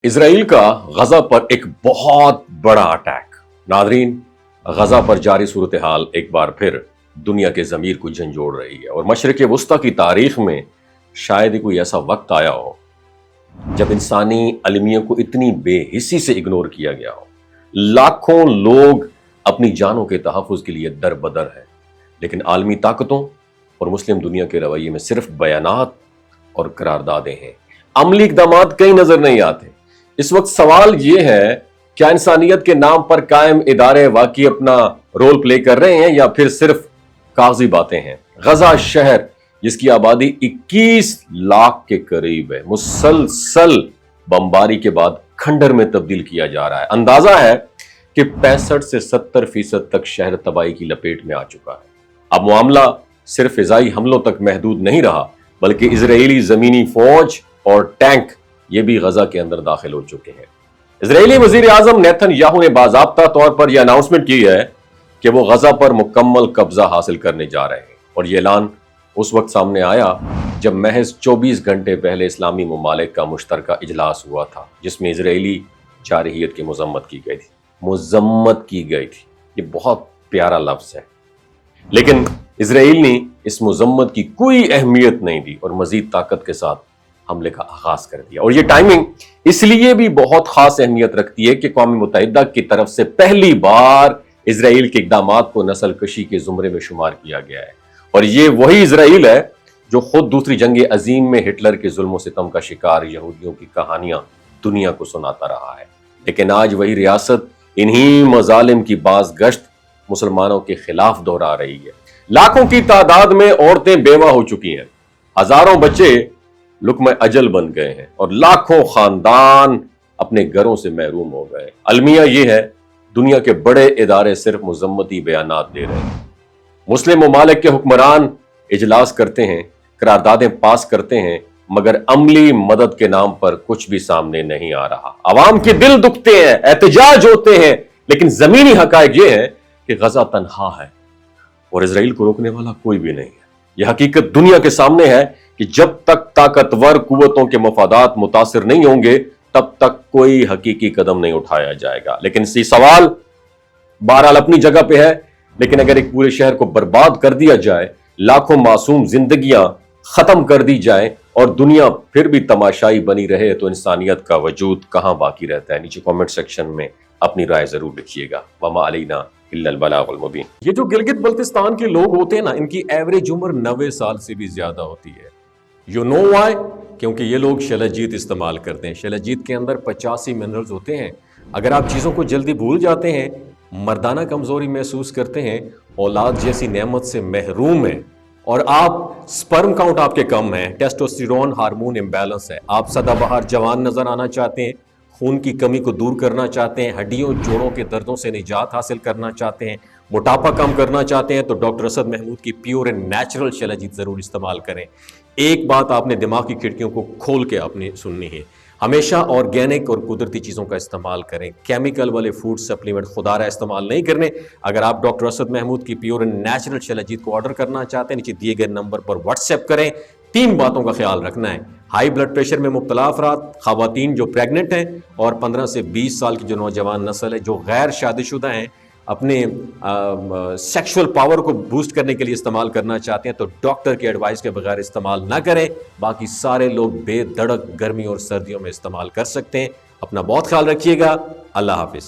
Israel का गजा पर एक बहुत बड़ा अटैक। नादरीन, गजा पर जारी सूरत हाल एक बार फिर दुनिया के ज़मीर को झंझोड़ रही है और मशरिक़ वुस्ता की तारीख में शायद ही कोई ऐसा वक्त आया हो जब इंसानी अलमियों को इतनी बेहिस्सी से इग्नोर किया गया हो। लाखों लोग अपनी जानों के तहफ़्फ़ुज़ के लिए दर बदर हैं, लेकिन आलमी ताकतों और मुस्लिम दुनिया के रवैये में सिर्फ बयानात और करारदादें हैं, अमली इक़दामात कहीं नजर नहीं आते। इस वक्त सवाल ये है, क्या इंसानियत के नाम पर कायम इदारे वाकई अपना रोल प्ले कर रहे हैं या फिर सिर्फ कागजी बातें हैं। गजा शहर जिसकी आबादी 21 लाख के करीब है, मुसलसल बमबारी के बाद खंडर में तब्दील किया जा रहा है। अंदाजा है कि 65 से 70% तक शहर तबाही की लपेट में आ चुका है। अब मामला सिर्फ फिजाई हमलों तक महदूद नहीं रहा, बल्कि इजरायली जमीनी फौज और टैंक ये भी गजा के अंदर दाखिल हो चुके हैं। इजरायली वजीर आजम नेतन्याहू ने बाज़ाब्ता तौर पर यह अनाउंसमेंट की है कि वो गजा पर मुकम्मल कब्जा हासिल करने जा रहे हैं, और ये ऐलान उस वक्त सामने आया जब महज 24 घंटे पहले इस्लामी ममालिक का मुश्तरका इजलास हुआ था, जिसमें इजरायली जारहियत की मजम्मत की गई थी। मजम्मत की गई थी, ये बहुत प्यारा लफ्ज है, लेकिन इजराइल ने इस मजम्मत की कोई अहमियत नहीं दी और मजीद ताकत के साथ हमले का आगाज कर दिया। और ये टाइमिंग इसलिए भी बहुत खास अहमियत रखती है कि कौम मुत्तहिदा की तरफ से पहली बार इजराइल के इक़दामात को नस्ल कशी के जुमरे में शुमार किया गया है, और ये वही इजराइल है जो खुद दूसरी जंग अजीम में हिटलर के जुल्म सितम का शिकार यहूदियों की कहानियां दुनिया को सुनाता रहा है। लेकिन आज वही रियासत इन्हीं मजालिम की बाज गश्त मुसलमानों के खिलाफ दोहरा रही है। लाखों की तादाद में औरतें बेवा हो चुकी हैं, हजारों बच्चे लुक्मे अजल बन गए हैं और लाखों खानदान अपने घरों से महरूम हो गए। अलमिया ये है, दुनिया के बड़े इदारे सिर्फ मुजम्मती बयानात दे रहे हैं। मुस्लिम ममालिक के हुक्मरान इजलास करते हैं, करारदादें पास करते हैं, मगर अमली मदद के नाम पर कुछ भी सामने नहीं आ रहा। अवाम के दिल दुखते हैं, एहतजाज होते हैं, लेकिन जमीनी हकायक ये है कि गजा तन्हा है और इजराइल को रोकने वाला कोई भी नहीं है। यह हकीकत दुनिया के सामने है कि जब तक ताकतवर कुव्वतों के मफादात मुतासिर नहीं होंगे, तब तक कोई हकीकी कदम नहीं उठाया जाएगा। लेकिन इसी सवाल बहरहाल अपनी जगह पे है, लेकिन अगर एक पूरे शहर को बर्बाद कर दिया जाए, लाखों मासूम जिंदगियां खत्म कर दी जाए और दुनिया फिर भी तमाशाई बनी रहे, तो इंसानियत का वजूद कहां बाकी रहता है। नीचे कमेंट सेक्शन में अपनी राय जरूर लिखिएगा। वमा अलैना इल्लल बलागुल मुबीन। ये जो गिलगित बल्तिस्तान के लोग होते हैं ना, इनकी एवरेज उम्र 90 साल से भी ज्यादा होती है। You know why? क्योंकि ये लोग शलजीत इस्तेमाल करते हैं। शलजीत के अंदर 85 मिनरल्स होते हैं। अगर आप चीज़ों को जल्दी भूल जाते हैं, मर्दाना कमजोरी महसूस करते हैं, औलाद जैसी नेमत से महरूम हैं, और आप स्पर्म काउंट आपके कम है, टेस्टोस्टेरोन हार्मोन इम्बैलेंस है, आप सदाबहार जवान नजर आना चाहते हैं, खून की कमी को दूर करना चाहते हैं, हड्डियों जोड़ों के दर्दों से निजात हासिल करना चाहते हैं, मोटापा कम करना चाहते हैं, तो डॉक्टर असद महमूद की प्योर एंड नेचुरल शलजीत ज़रूर इस्तेमाल करें। एक बात आपने दिमाग की खिड़कियों को खोल के आपने सुननी है, हमेशा ऑर्गेनिक और कुदरती चीज़ों का इस्तेमाल करें। केमिकल वाले फूड सप्लीमेंट खुदारा इस्तेमाल नहीं करने। अगर आप डॉक्टर असद महमूद की प्योर एंड नेचुरल शलजीत को ऑर्डर करना चाहते हैं, नीचे दिए गए नंबर पर व्हाट्सएप करें। 3 बातों का ख्याल रखना है: हाई ब्लड प्रेशर में मुब्तला अफराद, खवातीन जो प्रेग्नेंट हैं, और 15 से 20 साल की जो नौजवान नस्ल है जो गैर शादीशुदा हैं, अपने सेक्सुअल पावर को बूस्ट करने के लिए इस्तेमाल करना चाहते हैं, तो डॉक्टर के एडवाइस के बगैर इस्तेमाल ना करें। बाकी सारे लोग बेधड़क गर्मी और सर्दियों में इस्तेमाल कर सकते हैं। अपना बहुत ख्याल रखिएगा। अल्लाह हाफिज।